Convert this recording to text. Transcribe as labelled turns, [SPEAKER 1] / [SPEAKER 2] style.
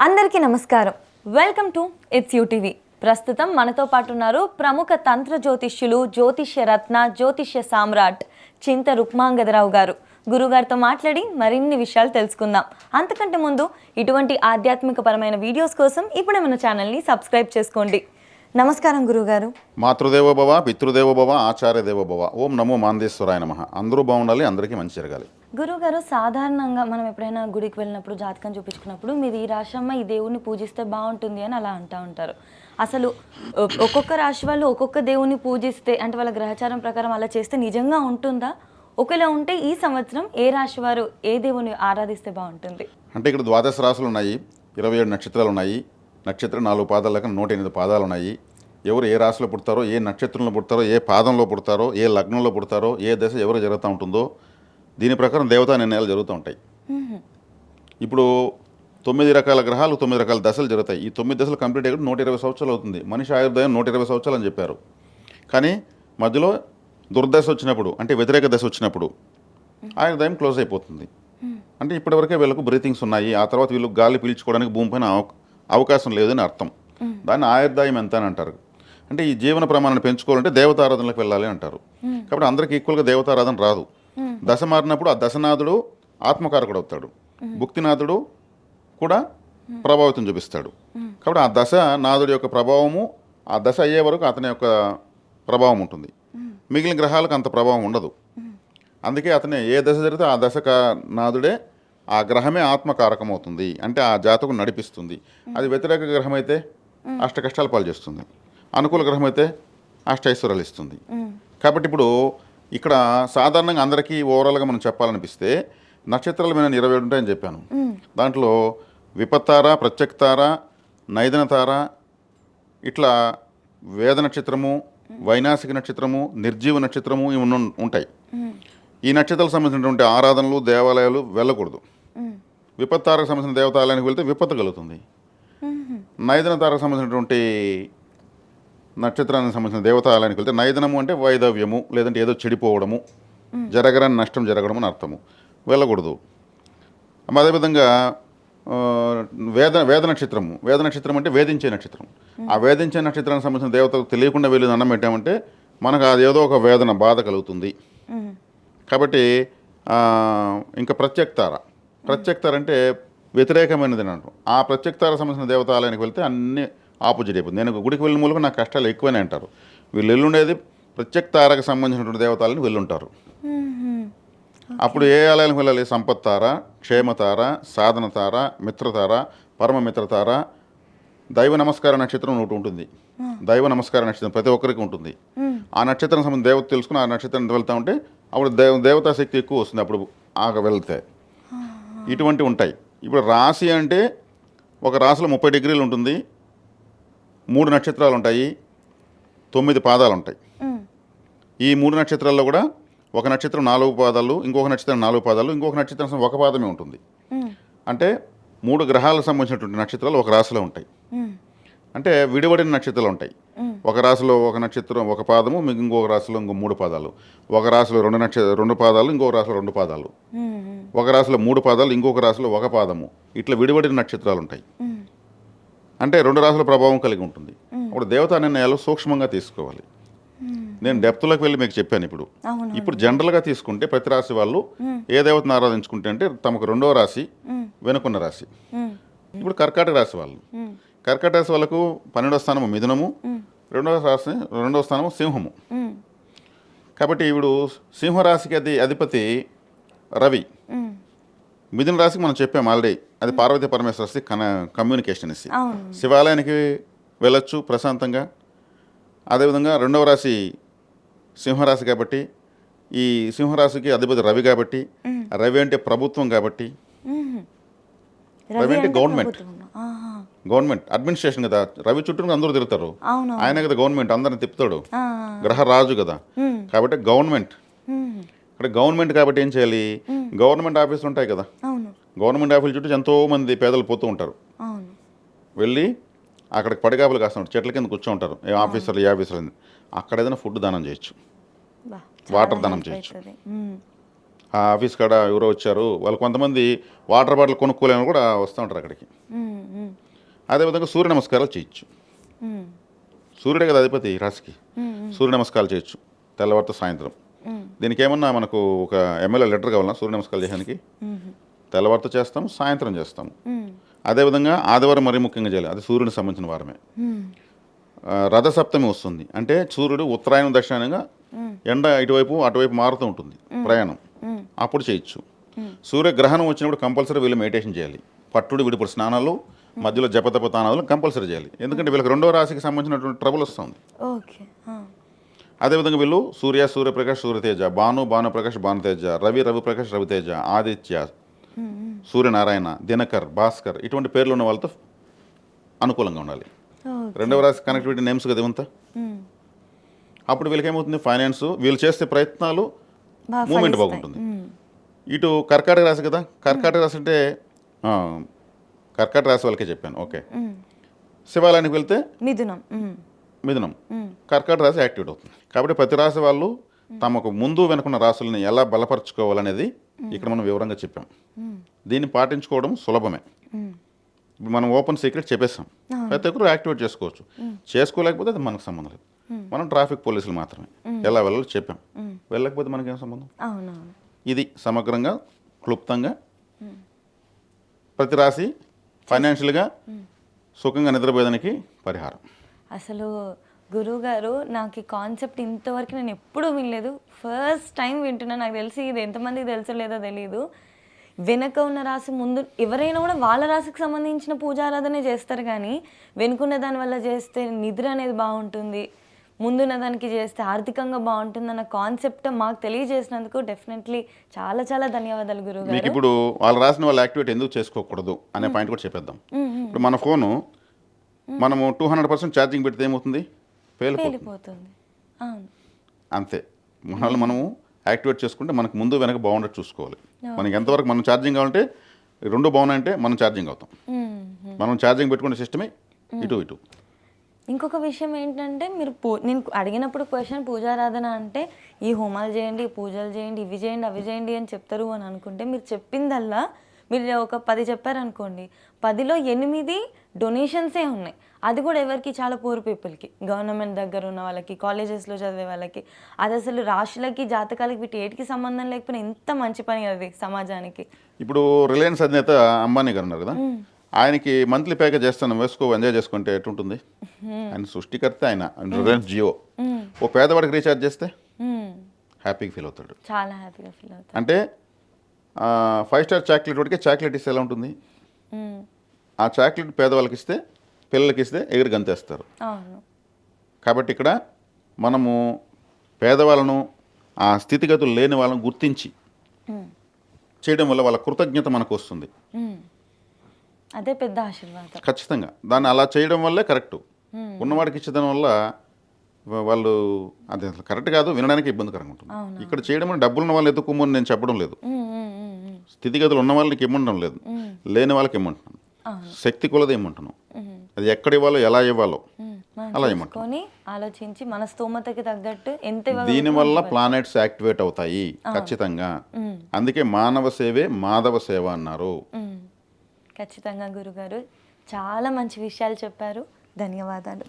[SPEAKER 1] అందరికీ నమస్కారం. Welcome to it's UTV. ప్రస్తుతం మనతో పాటు ఉన్నారు ప్రముఖ తంత్ర జ్యోతిష్యులు, జ్యోతిష్య రత్న, జ్యోతిష్య సామ్రాట్ చింత రుక్మాంగదరావు గారు. గురుగారితో మాట్లాడి మరిన్ని విషయాలు తెలుసుకుందాం. అంతకంటే ముందు ఇటువంటి ఆధ్యాత్మికపరమైన వీడియోస్ కోసం ఇప్పుడే మన ఛానల్ని సబ్స్క్రైబ్ చేసుకోండి. నమస్కారం గురుగారు.
[SPEAKER 2] మాతృదేవో భవ, పితృదేవో భవ, ఆచార్య దేవో భవ. ఓం నమో మాందేశ్వరాయ నమః. అందరూ బాగుండాలి, అందరికీ మంచి జరగాలి.
[SPEAKER 1] గురుగారు, సాధారణంగా మనం ఎప్పుడైనా గుడికి వెళ్ళినప్పుడు జాతకం చూపించుకున్నప్పుడు మీది ఈ రాశి అమ్మ, ఈ దేవుణ్ణి పూజిస్తే బాగుంటుంది అని అలా అంటూ ఉంటారు. అసలు ఒక్కొక్క రాశి వాళ్ళు ఒక్కొక్క దేవుణ్ణి పూజిస్తే, అంటే వాళ్ళ గ్రహచారం ప్రకారం అలా చేస్తే నిజంగా ఉంటుందా? ఒకవేళ ఉంటే ఈ సంవత్సరం ఏ రాశి వారు ఏ దేవుని ఆరాధిస్తే బాగుంటుంది?
[SPEAKER 2] అంటే ఇక్కడ ద్వాదశ రాశులు ఉన్నాయి, 27 నక్షత్రాలు ఉన్నాయి. నక్షత్రం 4 పాదాల లెక్క 108 పాదాలు ఉన్నాయి. ఎవరు ఏ రాశిలో పుడతారో, ఏ నక్షత్రంలో పుడతారో, ఏ పాదంలో పుడతారో, ఏ లగ్నంలో పుడతారో, ఏ దశ ఎవరు జరుగుతూ ఉంటుందో దీని ప్రకారం దేవతా నిర్ణయాలు జరుగుతూ ఉంటాయి. ఇప్పుడు 9 రకాల గ్రహాలు 9 రకాల దశలు జరుగుతాయి. ఈ 9 దశలు కంప్లీట్ అయ్యి 120 సంవత్సరాలు అవుతుంది. మనిషి ఆయుర్దాయం 120 సంవత్సరాలు అని చెప్పారు. కానీ మధ్యలో దుర్దశ వచ్చినప్పుడు, అంటే వ్యతిరేక దశ వచ్చినప్పుడు ఆయుర్దాయం క్లోజ్ అయిపోతుంది. అంటే ఇప్పటివరకే వీళ్ళకు బ్రీతింగ్స్ ఉన్నాయి, ఆ తర్వాత వీళ్ళు గాలి పీల్చుకోవడానికి భూమిపైన అవకాశం లేదని అర్థం. దాన్ని ఆయుర్దాయం ఎంత అని అంటారు. అంటే ఈ జీవన ప్రమాణాన్ని పెంచుకోవాలంటే దేవతారాధనలకు వెళ్ళాలి అంటారు. కాబట్టి అందరికి ఈక్వల్గా దేవతారాధన రాదు. దశ మారినప్పుడు ఆ దశనాథుడు ఆత్మకారకుడు అవుతాడు, భుక్తినాథుడు కూడా ప్రభావితం చూపిస్తాడు. కాబట్టి ఆ దశ నాథుడి యొక్క ప్రభావము ఆ దశ అయ్యే వరకు అతని యొక్క ప్రభావం ఉంటుంది. మిగిలిన గ్రహాలకు అంత ప్రభావం ఉండదు. అందుకే అతనే ఏ దశ జరిగితే ఆ దశ నాథుడే, ఆ గ్రహమే ఆత్మకారకం అవుతుంది. అంటే ఆ జాతకం నడిపిస్తుంది. అది వ్యతిరేక గ్రహం అయితే అష్ట కష్టాలు పాలు చేస్తుంది, అనుకూల గ్రహం అయితే అష్టైశ్వర్యాలు ఇస్తుంది. కాబట్టి ఇప్పుడు ఇక్కడ సాధారణంగా అందరికీ ఓవరాల్గా మనం చెప్పాలనిపిస్తే నక్షత్రాల మీద 27 ఉంటాయని చెప్పాను. దాంట్లో విపత్తార, ప్రత్యక్తార, నైదనతార, ఇట్లా వేద నక్షత్రము, వైనాసిక నక్షత్రము, నిర్జీవ నక్షత్రము ఇవి ఉంటాయి. ఈ నక్షత్రాలకు సంబంధించినటువంటి ఆరాధనలు, దేవాలయాలు వెళ్ళకూడదు. విపత్తారకు సంబంధించిన దేవతాలయానికి వెళ్తే విపత్తు కలుగుతుంది. నైదనతారకు సంబంధించినటువంటి నక్షత్రానికి సంబంధించిన దేవతాలయానికి వెళ్తే, నైదనము అంటే వైదవ్యము, లేదంటే ఏదో చెడిపోవడము, జరగరాని నష్టం జరగడం అని అర్థము, వెళ్ళకూడదు. అదేవిధంగా వేద నక్షత్రము, వేద నక్షత్రం అంటే వేధించే నక్షత్రం. ఆ వేధించే నక్షత్రానికి సంబంధించిన దేవతలకు తెలియకుండా వెళ్ళి దండం పెట్టామంటే మనకు అది ఏదో ఒక వేదన, బాధ కలుగుతుంది. కాబట్టి ఇంకా ప్రత్యక్తార అంటే వ్యతిరేకమైనది అని అంటాం. ఆ ప్రత్యక్తారకు సంబంధించిన దేవతాలయానికి వెళ్తే అన్ని ఆపోజిట్ అయిపోతుంది. నేను గుడికి వెళ్ళిన మూలంగా నాకు కష్టాలు ఎక్కువనే అంటారు. వీళ్ళు వెళ్ళుండేది ప్రత్యక్తారకు సంబంధించినటువంటి దేవతాలని వెళ్ళుంటారు. అప్పుడు ఏ ఆలయానికి వెళ్ళాలి? సంపత్తార, క్షేమతార, సాధనతార, మిత్రతార, పరమమిత్రతార, దైవ నమస్కార నక్షత్రం ఒకటి ఉంటుంది. దైవ నమస్కార నక్షత్రం ప్రతి ఒక్కరికి ఉంటుంది. ఆ నక్షత్రం సంబంధించిన దేవత తెలుసుకుని ఆ నక్షత్రం వెళ్తూ ఉంటే అప్పుడు దేవతా శక్తి ఎక్కువ వస్తుంది. అప్పుడు వెళ్తే ఇటువంటివి ఉంటాయి. ఇప్పుడు రాశి అంటే ఒక రాశిలో 30 డిగ్రీలు ఉంటుంది, 3 నక్షత్రాలు ఉంటాయి, 9 పాదాలు ఉంటాయి. ఈ 3 నక్షత్రాల్లో కూడా ఒక నక్షత్రం 4 పాదాలు, ఇంకొక నక్షత్రం 4 పాదాలు, ఇంకొక నక్షత్రం 1 పాదమే ఉంటుంది. అంటే 3 గ్రహాలకు సంబంధించినటువంటి నక్షత్రాలు ఒక రాశిలో ఉంటాయి. అంటే విడివడిన నక్షత్రాలు ఉంటాయి. ఒక రాశిలో ఒక నక్షత్రం 1 పాదము, ఇంకొక రాశిలో ఇంకో 3 పాదాలు, ఒక రాశిలో 2 పాదాలు, ఇంకొక రాశిలో 2 పాదాలు, ఒక రాశిలో 3 పాదాలు, ఇంకొక రాశిలో 1 పాదము, ఇట్లా విడివడిన నక్షత్రాలు ఉంటాయి. అంటే 2 రాశుల ప్రభావం కలిగి ఉంటుంది. అప్పుడు దేవతా నిర్ణయాలు సూక్ష్మంగా తీసుకోవాలి. నేను డెప్త్లోకి వెళ్ళి మీకు చెప్పాను. ఇప్పుడు జనరల్గా తీసుకుంటే ప్రతి రాశి వాళ్ళు ఏ దేవతను ఆరాధించుకుంటే అంటే తమకు 2వ రాశి వెనుకున్న రాశి. ఇప్పుడు కర్కాటక రాశి వాళ్ళకు 12వ స్థానము మిథునము, 2వ స్థానము సింహము. కాబట్టి ఇప్పుడు సింహరాశికి అధిపతి రవి. మిథున రాశికి మనం చెప్పాము ఆల్రెడీ, అది పార్వతీ పరమేశ్వర రాశి, కమ్యూనికేషన్ ఇసి శివాలయానికి వెళ్ళొచ్చు ప్రశాంతంగా. అదేవిధంగా 2వ రాశి సింహరాశి కాబట్టి ఈ సింహరాశికి అధిపతి రవి కాబట్టి, రవి అంటే ప్రభుత్వం కాబట్టి, రవి అంటే గవర్నమెంట్ అడ్మినిస్ట్రేషన్ కదా. రవి చుట్టూ అందరూ తిరుగుతారు, ఆయన కదా గవర్నమెంట్, అందరిని తిప్పుతాడు, గ్రహ రాజు కదా. కాబట్టి గవర్నమెంట్, ఇక్కడ గవర్నమెంట్ కాబట్టి ఏం చేయాలి? గవర్నమెంట్ ఆఫీసులు ఉంటాయి కదా, గవర్నమెంట్ ఆఫీసుల చుట్టూ ఎంతో మంది పేదలు పోతూ ఉంటారు. వెళ్ళి అక్కడికి పడిగాపులు కాస్తున్నారు, చెట్ల కింద కూర్చోంటారు ఏ ఆఫీసర్లు. అక్కడ ఏదైనా ఫుడ్ దానం చేయొచ్చు, వాటర్ దానం చేయొచ్చు. ఆ ఆఫీస్ కాడ ఎవరో వచ్చారు, వాళ్ళు కొంతమంది వాటర్ బాటిల్ కొనుక్కోలేని కూడా వస్తూ ఉంటారు అక్కడికి. అదేవిధంగా సూర్య నమస్కారాలు చేయొచ్చు. సూర్యుడే కదా అధిపతి ఈ రాశికి. సూర్య నమస్కారాలు చేయొచ్చు తెల్లవారితో సాయంత్రం. దీనికి ఏమన్నా మనకు ఒక ఎమ్మెల్యే లెటర్ కావాలన్నా సూర్య నమస్కారాలు చేయడానికి? తెల్లవారితో చేస్తాము, సాయంత్రం చేస్తాము. అదేవిధంగా ఆదివారం మరీ ముఖ్యంగా చేయాలి, అది సూర్యునికి సంబంధించిన వారమే. రథసప్తమి వస్తుంది అంటే సూర్యుడు ఉత్తరాయణం దక్షిణాయనంగా ఎండ ఇటువైపు అటువైపు మారుతూ ఉంటుంది ప్రయాణం, అప్పుడు చేయొచ్చు. సూర్యగ్రహణం వచ్చినప్పుడు కంపల్సరీ వీళ్ళు మెడిటేషన్ చేయాలి. పట్టుడు విడిపడి స్నానాలు, మధ్యలో జపతప తానాలు కంపల్సరీ చేయాలి. ఎందుకంటే వీళ్ళకి 2వ రాశికి సంబంధించినటువంటి ట్రబుల్ వస్తుంది. అదేవిధంగా వీళ్ళు సూర్యప్రకాష్ సూర్యతేజ, భానుప్రకాష్ భానుతేజ, రవిప్రకాష్ రవితేజ, ఆదిత్య, సూర్యనారాయణ, దినకర్, భాస్కర్ ఇటువంటి పేర్లు ఉన్న వాళ్ళతో అనుకూలంగా ఉండాలి. 2వ రాశి కనెక్టివిటీ నేమ్స్ కదా ఇవంతా. అప్పుడు వీళ్ళకి ఏమవుతుంది, ఫైనాన్స్ వీళ్ళు చేసే ప్రయత్నాలు మూమెంట్ బాగుంటుంది. ఇటు కర్కాటక రాశి కదా, కర్కాటక రాశి అంటే కర్కాటక రాశి వాళ్ళకే చెప్పాను. ఓకే, శివాలయానికి వెళ్తే మిథునం, కర్కాటక రాశి యాక్టివేట్ అవుతుంది. కాబట్టి ప్రతి రాశి వాళ్ళు తమకు ముందు వెనుకున్న రాశుల్ని ఎలా బలపరచుకోవాలనేది ఇక్కడ మనం వివరంగా చెప్పాం. దీన్ని పాటించుకోవడం సులభమే. మనం ఓపెన్ సీక్రెట్ చెప్పేస్తాం, ప్రతి ఒక్కరు యాక్టివేట్ చేసుకోవచ్చు. చేసుకోలేకపోతే అది మనకు సంబంధం లేదు. మనం ట్రాఫిక్ పోలీసులు మాత్రమే ఎలా వెళ్ళాలో చెప్పాం. వెళ్ళకపోతే మనకేం సంబంధం? ఇది సమగ్రంగా క్లుప్తంగా ప్రతి రాశి ఫైనాన్షియల్గా సుఖంగా నిద్రపోయేదానికి పరిహారం.
[SPEAKER 1] అసలు గురువుగారు నాకు ఈ కాన్సెప్ట్ ఇంతవరకు నేను ఎప్పుడూ వినలేదు, ఫస్ట్ టైం వింటున్నా. నాకు తెలిసి ఇది ఎంతమందికి తెలుసో లేదో తెలియదు. వెనక ఉన్న రాశి ముందు ఎవరైనా కూడా వాళ్ళ రాశికి సంబంధించిన పూజారాధనే చేస్తారు, కానీ వెనుకున్న దాని వల్ల చేస్తే నిద్ర అనేది బాగుంటుంది, ముందున్న దానికి చేస్తే ఆర్థికంగా బాగుంటుంది అన్న కాన్సెప్ట్ మాకు తెలియజేసినందుకు డెఫినెట్లీ చాలా చాలా ధన్యవాదాలు గురువు గారు.
[SPEAKER 2] ఇప్పుడు వాళ్ళు రాసిన వాళ్ళ యాక్టివిటీ ఎందుకు చేసుకోకూడదు అనే పాయింట్ కూడా చెప్పేద్దాం. ఇప్పుడు మన ఫోను మనము 200% ఛార్జింగ్ పెడితే ఏమవుతుంది? పేలిపోతుంది. అంతే. మనల్ని మనము యాక్టివేట్ చేసుకుంటే మనకు ముందు వెనక బాగుండేది చూసుకోవాలి. మనకి ఎంతవరకు మనం ఛార్జింగ్ కావాలంటే 2 బాగున్నాయంటే మనం ఛార్జింగ్ అవుతాం. మనం ఛార్జింగ్ పెట్టుకునే సిస్టమే ఇటు.
[SPEAKER 1] ఇంకొక విషయం ఏంటంటే, మీరు నేను అడిగినప్పుడు క్వశ్చన్ పూజారాధన అంటే ఈ హోమాలు చేయండి, పూజలు చేయండి, ఇవి చేయండి, అవి చేయండి అని చెప్తారు అని అనుకుంటే, మీరు చెప్పిందల్లా మీరు ఒక 10 చెప్పారనుకోండి, 10లో 8 డొనేషన్సే ఉన్నాయి. అది కూడా ఎవరికి? చాలా పూర్ పీపుల్కి, గవర్నమెంట్ దగ్గర ఉన్న వాళ్ళకి, కాలేజెస్లో చదివే వాళ్ళకి. అది అసలు రాశులకి, జాతకాలకి వీటి ఏటికి సంబంధం లేకపోయినా ఎంత మంచి పని అది సమాజానికి.
[SPEAKER 2] ఇప్పుడు రిలయన్స్ అధినేత అంబానీ గారు ఉన్నారు కదా, ఆయనకి మంత్లీ ప్యాకేజ్ చేస్తాను, వేసుకో, ఎంజాయ్ చేసుకుంటే ఎటుంటుంది? ఆయన సృష్టికర్త, ఆయన రిలయన్స్ జియో. ఓ పేదవాడికి రీఛార్జ్ చేస్తే హ్యాపీగా ఫీల్ అవుతాడు,
[SPEAKER 1] చాలా హ్యాపీగా ఫీల్ అవుతాడు.
[SPEAKER 2] అంటే 5 స్టార్ చాక్లెట్ వాడికి చాక్లెట్ ఇస్తే ఎలా ఉంటుంది? ఆ చాక్లెట్ పేదవాళ్ళకి ఇస్తే, పిల్లలకి ఇస్తే ఎగిరి గంతేస్తారు. కాబట్టి ఇక్కడ మనము పేదవాళ్ళను, ఆ స్థితిగతులు లేని వాళ్ళను గుర్తించి చేయడం వల్ల వాళ్ళ కృతజ్ఞత మనకు వస్తుంది.
[SPEAKER 1] అదే పెద్ద ఆశీర్వాదం.
[SPEAKER 2] ఖచ్చితంగా దాన్ని అలా చేయడం వల్లే కరెక్టు. ఉన్నవాడికి ఇచ్చేదాని వల్ల వాళ్ళు అది కరెక్ట్ కాదు, వినడానికి ఇబ్బందికరంగా ఉంటుంది. ఇక్కడ చేయడం వల్ల డబ్బులు ఉన్న వాళ్ళు ఎదుర్కోమని నేను చెప్పడం లేదు, స్థితిగతులు ఉన్న వాళ్ళకి ఇమ్మంటడం లేదు, లేని వాళ్ళకి ఇమ్మంటున్నాను. శక్తి కొలది ఇమ్మంటున్నాను. అది ఎక్కడ ఇవ్వాలో, ఎలా ఇవ్వాలో అలా ఇమ్మంటున్నాను.
[SPEAKER 1] ఆలోచించి మన స్తోమతకి తగ్గట్టు ఎంత.
[SPEAKER 2] దీనివల్ల ప్లానెట్స్ యాక్టివేట్ అవుతాయి ఖచ్చితంగా. అందుకే మానవ సేవే మాధవ సేవ అన్నారు.
[SPEAKER 1] ఖచ్చితంగా గురుగారు చాలా మంచి విషయాలు చెప్పారు. ధన్యవాదాలు.